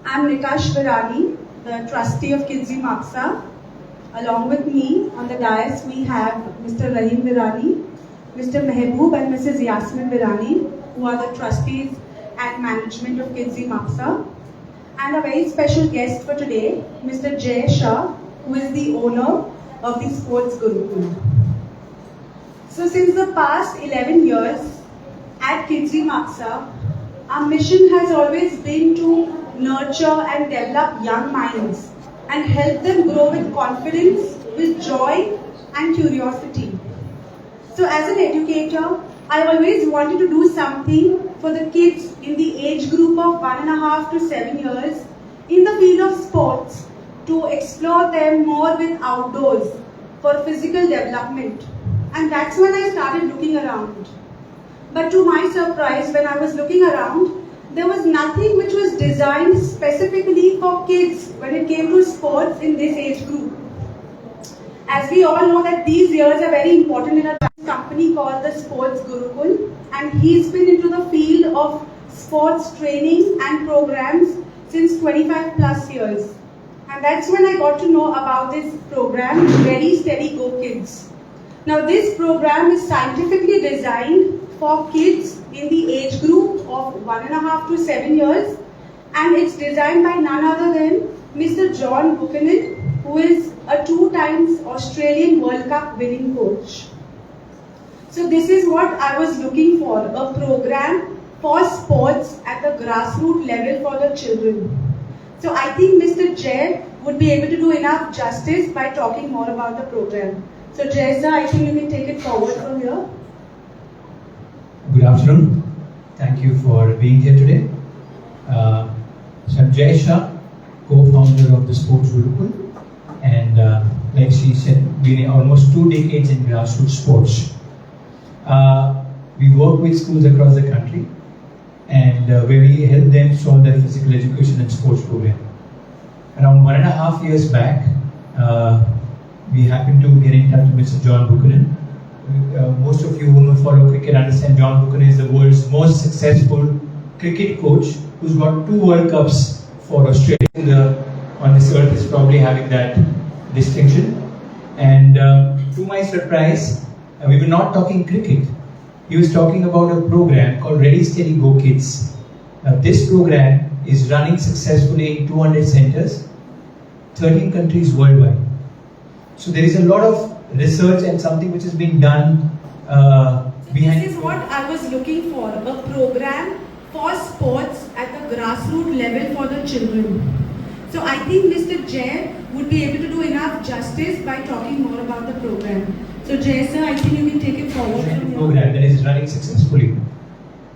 I'm Nikash Virani, the trustee of Kidzi Mapsa. Along with me on the dais we have Mr. Rahim Virani, Mr. Mehboob and Mrs. Yasmin Virani, who are the trustees and management of Kidzi Mapsa. And a very special guest for today, Mr. Jay Shah, who is the owner of the Sports Gurukul. So since the past 11 years at Kidzi Mapsa, our mission has always been to nurture and develop young minds and help them grow with confidence, with joy and curiosity. So as an educator, I always wanted to do something for the kids in the age group of 1.5 to 7 years in the field of sports to explore them more with outdoors for physical development. And that's when I started looking around. But to my surprise, when I was looking around, there was nothing which was designed specifically for kids when it came to sports in this age group. As we all know that these years are very important in a company called the Sports Gurukul, and he's been into the field of sports training and programs since 25 plus years. And that's when I got to know about this program, Ready Steady Go Kids. Now this program is scientifically designed for kids in the age group of 1.5 to 7 years, and it's designed by none other than Mr. John Buchanan, who is a 2 times Australian World Cup winning coach. So this is what I was looking for, a program for sports at the grassroots level for the children. So I think Mr. Jay would be able to do enough justice by talking more about the program. So Jay sir, I think you can take it forward from here. Good afternoon. Thank you for being here today. So I'm Jay Shah, co-founder of the Sports Gurukul, and like she said, been almost 2 decades in grassroots sports. We work with schools across the country, and where we help them solve their physical education and sports program. Around 1.5 years back, we happened to get in touch with Mr. John Buchanan. Most of you who follow cricket understand John Buchanan is the world's most successful cricket coach who's got 2 World Cups for Australia. On this earth is probably having that distinction. And to my surprise, we were not talking cricket. He was talking about a program called Ready Steady Go Kids. This program is running successfully in 200 centers, 13 countries worldwide. So there is a lot of research and something which is being done behind. This is what I was looking for, a program for sports at the grassroots level for the children. So I think Mr. Jay would be able to do enough justice by talking more about the program. So Jay sir, I think you can take it forward from here. Program that is running successfully.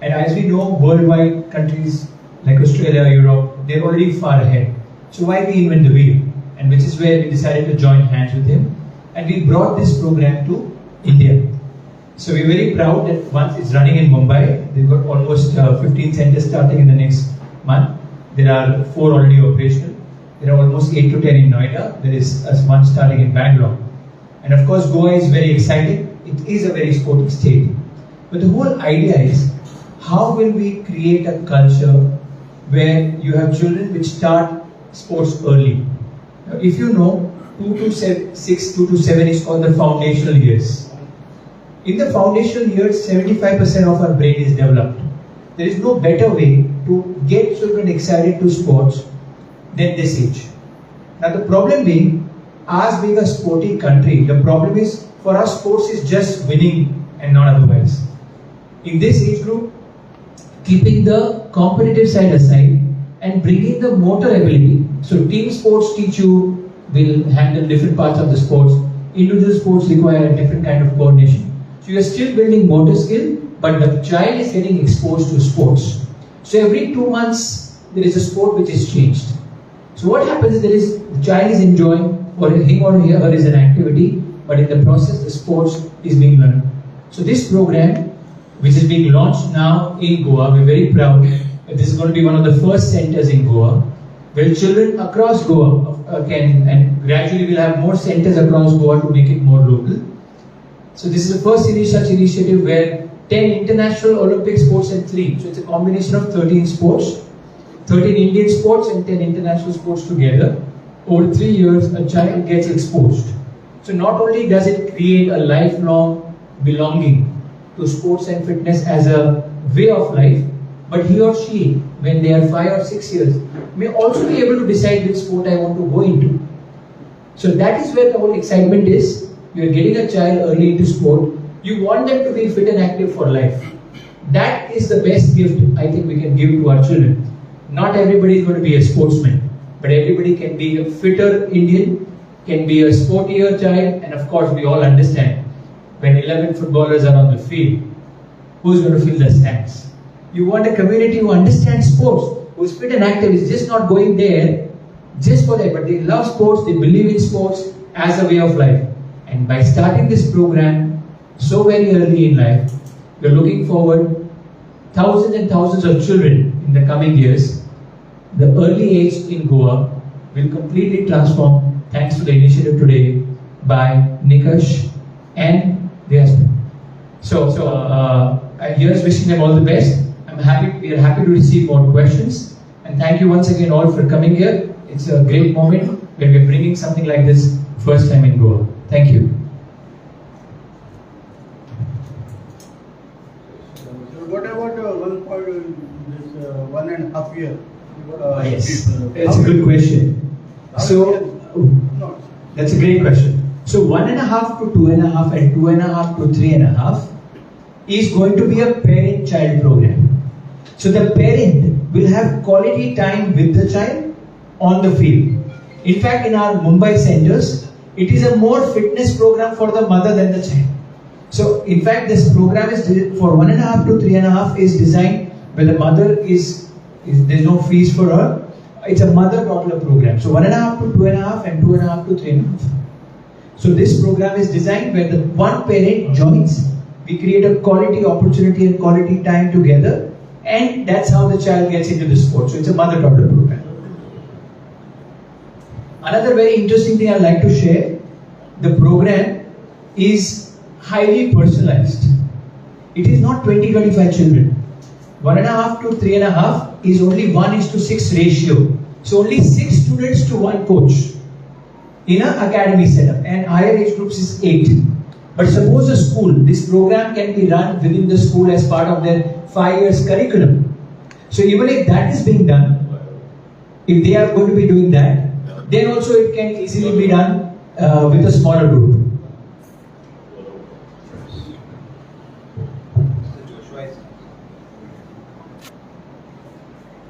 And as we know, worldwide countries like Australia, Europe, they're already far ahead. So why reinvent the wheel? And which is where we decided to join hands with him. And we brought this program to India. So we're very proud that once it's running in Mumbai, they've got almost 15 centers starting in the next month. There are 4 already operational. There are almost 8 to 10 in Noida. There is one starting in Bangalore. And of course, Goa is very excited. It is a very sporting state. But the whole idea is, how will we create a culture where you have children which start sports early? Now, if you know, 2 to 6, 2 to 7 is called the foundational years. In the foundational years, 75% of our brain is developed. There is no better way to get children excited to sports than this age. Now the problem being, us being a sporty country, the problem is, for us sports is just winning and not otherwise. In this age group, keeping the competitive side aside and bringing the motor ability. So team sports teach you, will handle different parts of the sports. Individual sports require a different kind of coordination. So you are still building motor skill, but the child is getting exposed to sports. So every 2 months, there is a sport which is changed. So what happens is, the child is enjoying, or him or her is an activity, but in the process, the sports is being learned. So this program, which is being launched now in Goa, we're very proud that this is going to be one of the first centers in Goa, where children across Goa can, and gradually we'll have more centers across Goa to make it more local. So this is the first such initiative where 10 international Olympic sports and 3. So it's a combination of 13 sports. 13 Indian sports and 10 international sports together. Over 3 years, a child gets exposed. So not only does it create a lifelong belonging to sports and fitness as a way of life, but he or she, when they are 5 or 6 years, may also be able to decide which sport I want to go into. So that is where the whole excitement is. You are getting a child early into sport. You want them to be fit and active for life. That is the best gift I think we can give to our children. Not everybody is going to be a sportsman, but everybody can be a fitter Indian, can be a sportier child, and of course we all understand when 11 footballers are on the field, who's going to fill the stands? You want a community who understands sports, who is fit and active, is just not going there just for that, but they love sports, they believe in sports as a way of life. And by starting this program so very early in life, we're looking forward thousands and thousands of children in the coming years. The early age in Goa will completely transform thanks to the initiative today by Nikash and Yasmin. Here's wishing them all the best. We are happy to receive more questions, and thank you once again all for coming here. It's a great moment when we're bringing something like this first time in Goa. Thank you. What about this 1.5 year? Yes, that's a good question. No. That's a great question. So 1.5 to 2.5 and 2.5 to 3.5 is going to be a parent-child program. So the parent will have quality time with the child on the field. In fact, in our Mumbai centers, it is a more fitness program for the mother than the child. So in fact, this program is for 1.5 to 3.5 is designed where the mother there's no fees for her. It's a mother-daughter program. So 1.5 to 2.5 and 2.5 to 3.5. So this program is designed where the one parent joins. We create a quality opportunity and quality time together, and that's how the child gets into the sport. So it's a mother-daughter program. Another very interesting thing I'd like to share, the program is highly personalized. It is not 20-25 children. 1.5 to 3.5 is only 1:6 ratio. So only 6 students to 1 coach in an academy setup, and higher age groups is 8. But suppose a school, this program can be run within the school as part of their 5 years curriculum. So even if that is being done, if they are going to be doing that, then also it can easily be done with a smaller group.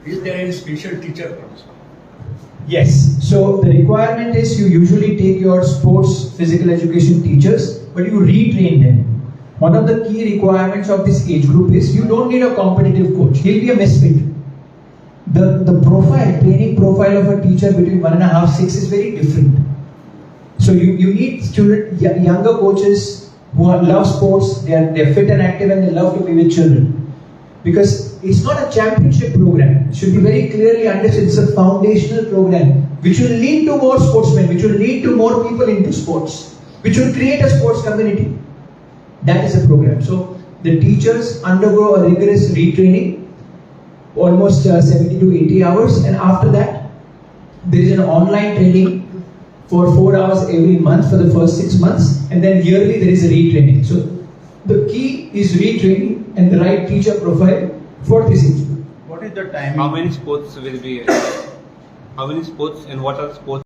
Is there any special teacher also? Yes. So the requirement is you usually take your sports physical education teachers, but you retrain them. One of the key requirements of this age group is you don't need a competitive coach. He'll be a misfit. The training profile of a teacher between 1.5 6 is very different. So you need younger coaches who love sports, they're fit and active, and they love to be with children. Because it's not a championship program. It should be very clearly understood. It's a foundational program which will lead to more sportsmen, which will lead to more people into sports, which will create a sports community. That is a program. So the teachers undergo a rigorous retraining, almost 70 to 80 hours, and after that there is an online training for 4 hours every month for the first 6 months, and then yearly there is a retraining. So the key is retraining and the right teacher profile for this age group. What is the timing? How many sports will be? How many sports and what are sports?